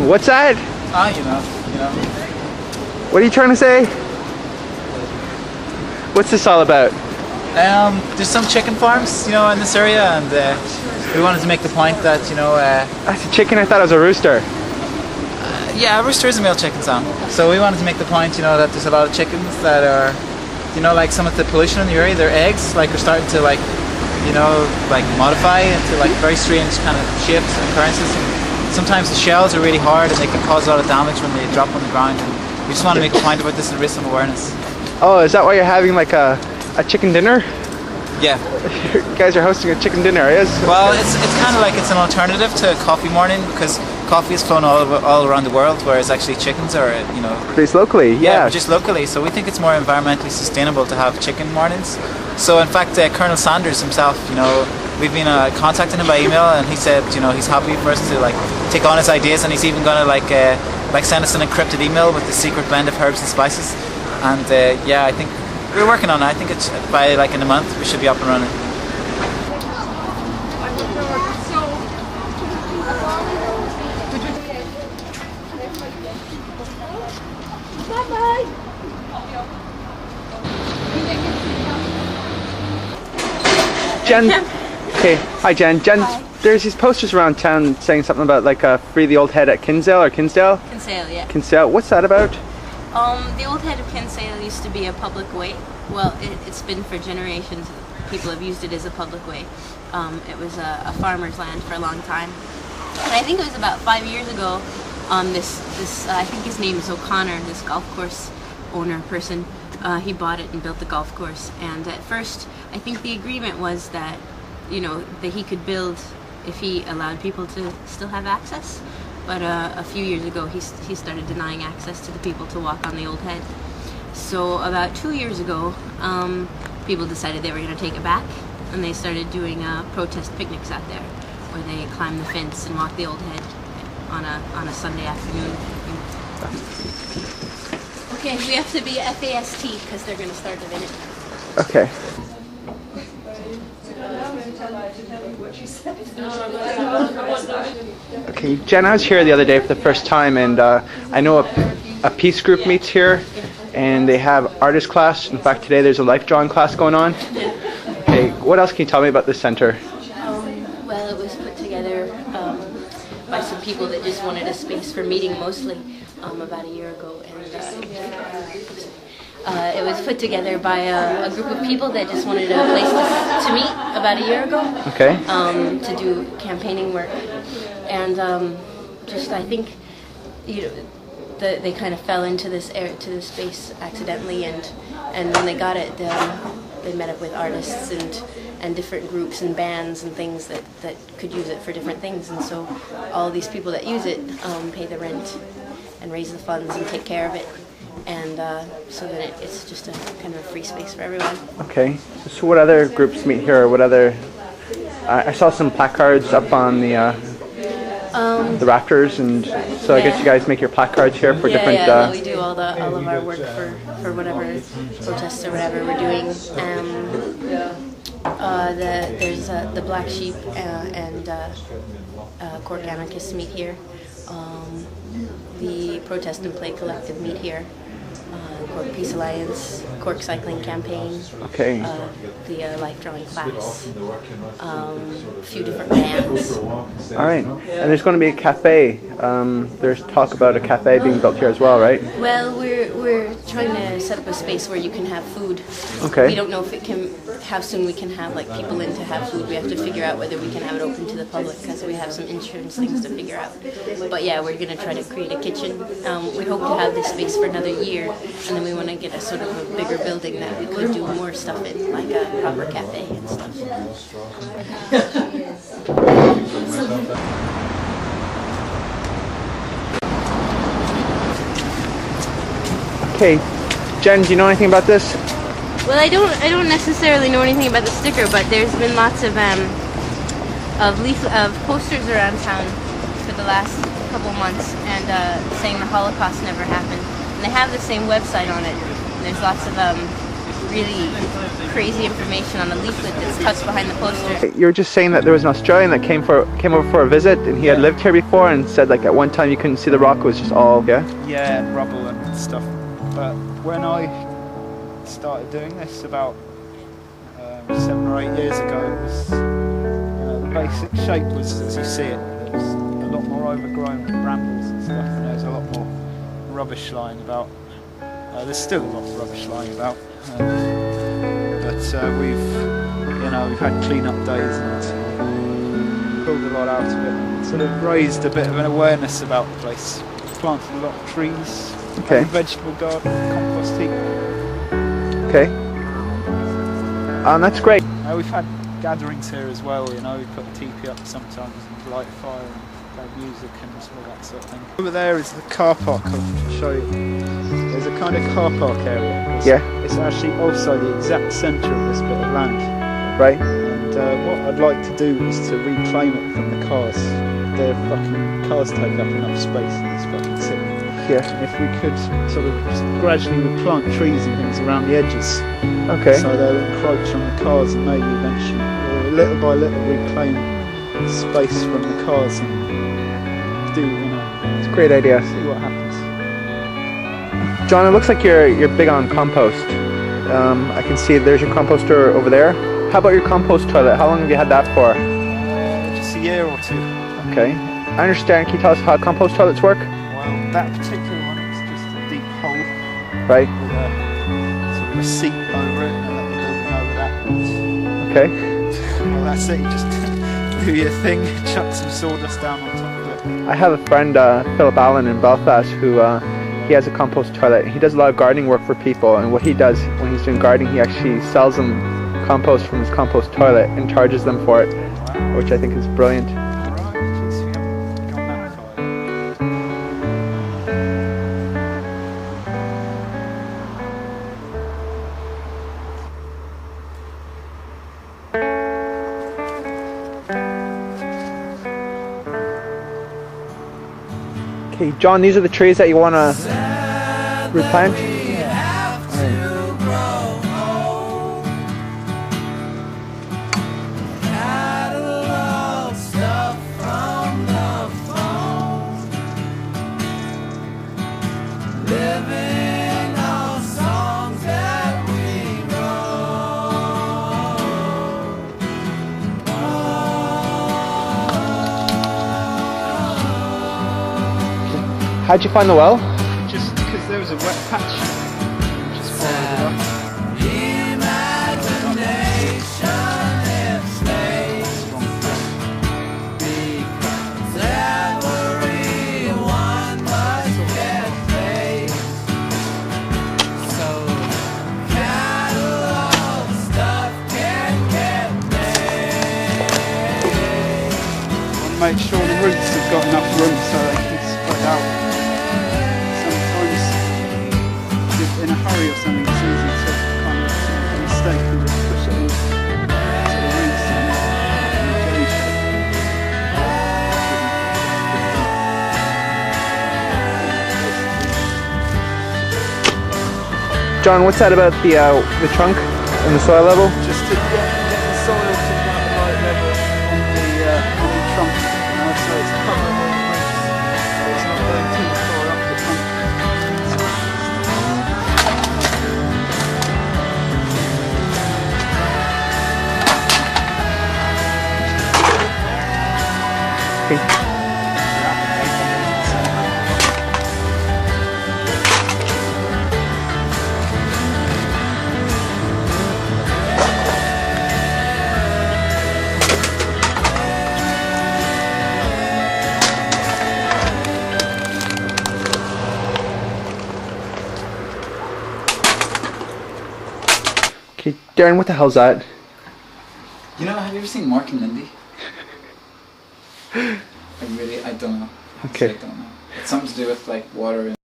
What's that? You know. What are you trying to say? What's this all about? There's some chicken farms, in this area, and we wanted to make the point that, That's a chicken? I thought it was a rooster. yeah, a rooster is a male chicken sound. So we wanted to make the point, that there's a lot of chickens that are, like some of the pollution in the area, their eggs, are starting to, modify into, very strange kind of shapes and occurrences. And sometimes the shells are really hard and they can cause a lot of damage when they drop on the ground. And we just want to make a point about this and raise some awareness. Oh, is that why you're having like a chicken dinner? Yeah. You guys are hosting a chicken dinner, yes? Well, it's kind of like it's an alternative to coffee morning, because coffee is flown all around the world, whereas actually chickens are, Produced locally, yeah. Just locally. So we think it's more environmentally sustainable to have chicken mornings. So in fact, Colonel Sanders himself, we've been contacting him by email, and he said, he's happy for us to take on his ideas, and he's even going to send us an encrypted email with the secret blend of herbs and spices. And yeah, I think we're working on it. I think it's by in a month we should be up and running. Jen. Okay, hi Jen. Jen, hi. There's these posters around town saying something about free the old head at Kinsale or Kinsdale? Kinsale, yeah. Kinsale. What's that about? The old head of Kinsale used to be a public way. Well, it's been for generations. People have used it as a public way. It was a farmer's land for a long time. And I think it was about 5 years ago, this I think his name is O'Connor, this golf course owner person, he bought it and built the golf course. And at first, I think the agreement was that, that he could build if he allowed people to still have access. But a few years ago, he started denying access to the people to walk on the old head. So about 2 years ago, people decided they were going to take it back, and they started doing protest picnics out there, where they climb the fence and walk the old head on a Sunday afternoon. Okay, we have to be FAST because they're going to start in a minute. Okay. Okay, Jen, I was here the other day for the first time, and I know a peace group meets here, and they have artist class. In fact, today there's a life drawing class going on. Okay, what else can you tell me about this center? Well, it was put together by some people that just wanted a space for meeting mostly about a year ago, and it was put together by a group of people that just wanted a place to meet about a year ago. Okay. To do campaigning work, and I think they kind of fell into this space accidentally, and when they got it, they met up with artists and different groups and bands and things that could use it for different things, and so all these people that use it pay the rent and raise the funds and take care of it. And so then it's just a kind of a free space for everyone. Okay. So what other groups meet here? What other? I saw some placards up on the rafters, and so I guess you guys make your placards here for different. Yeah, we do all of our work for whatever protests or whatever we're doing. There's the Black Sheep and Cork Anarchists meet here. The Protest and Play Collective meet here. Cork Peace Alliance, Cork Cycling Campaign, okay. The life drawing class, a few different bands. All right, and there's going to be a cafe. There's talk about a cafe being built here as well, right? Well, we're trying to set up a space where you can have food. Okay. We don't know how soon we can have people in to have food. We have to figure out whether we can have it open to the public because we have some insurance things to figure out. But yeah, we're going to try to create a kitchen. We hope to have this space for another year, and then we want to get a sort of a bigger building that we could do more stuff in, like a proper cafe and stuff. Okay, Jen, do you know anything about this? Well, I don't necessarily know anything about the sticker, but there's been lots of posters around town for the last couple months, and saying the Holocaust never happened. And they have the same website on it. And there's lots of really crazy information on a leaflet that's tucked behind the poster. You were just saying that there was an Australian that came over for a visit, and he had lived here before, and said like at one time you couldn't see the rock, it was just all yeah, and rubble and stuff. But when I started doing this about 7 or 8 years ago, it was, the basic shape was as you see it. There was a lot more overgrown with brambles and stuff, and there was a lot more rubbish lying about. There's still a lot of rubbish lying about, but we've had clean-up days and pulled a lot out of it. Sort of raised a bit of an awareness about the place. Planted a lot of trees, Okay. vegetable garden, compost heap. Okay. That's great. We've had gatherings here as well, we put a teepee up sometimes and light a fire and play music and all that sort of thing. Over there is the car park, I'll show you. There's a kind of car park area. It's actually also the exact centre of this bit of land. Right. And what I'd like to do is to reclaim it from the cars. The fucking cars take up enough space in this fucking city. Yeah. And if we could sort of just gradually plant trees and things around the edges. Okay. So they'll encroach on the cars and maybe eventually, or little by little, reclaim space from the cars and do, It's a great idea. see what happens. John, it looks like you're big on compost. I can see there's your composter over there. How about your compost toilet? How long have you had that for? Just a year or two. Okay. I understand. Can you tell us how compost toilets work? Well, that particular one is just a deep hole Right. with a sort of a seat over it and a little building over that. Okay. Well, that's it. You just do your thing, chuck some sawdust down on top of it. I have a friend, Philip Allen in Belfast, who he has a compost toilet. He does a lot of gardening work for people, and what he does when he's doing gardening, he actually sells them compost from his compost toilet and charges them for it, which I think is brilliant. Alright, geez, we haven't gone that far. Okay, John, these are the trees that you want to replant? How'd you find the well? Just because there was a wet patch, just followed it up. Make sure the roots have got enough room so they can spread out. Sometimes, if in a hurry or something, it's easy to kind of make a mistake and just push it in so the roots in a jelly shape. John, what's that about the trunk and the soil level? Just to get the soil to about the right level on the trunk, so it's covering all the roots. So it's not going too far up the trunk. Okay. Okay, Darren, what the hell's that? Have you ever seen Mark and Mindy? I don't know. Okay. I don't know. It's something to do with like water and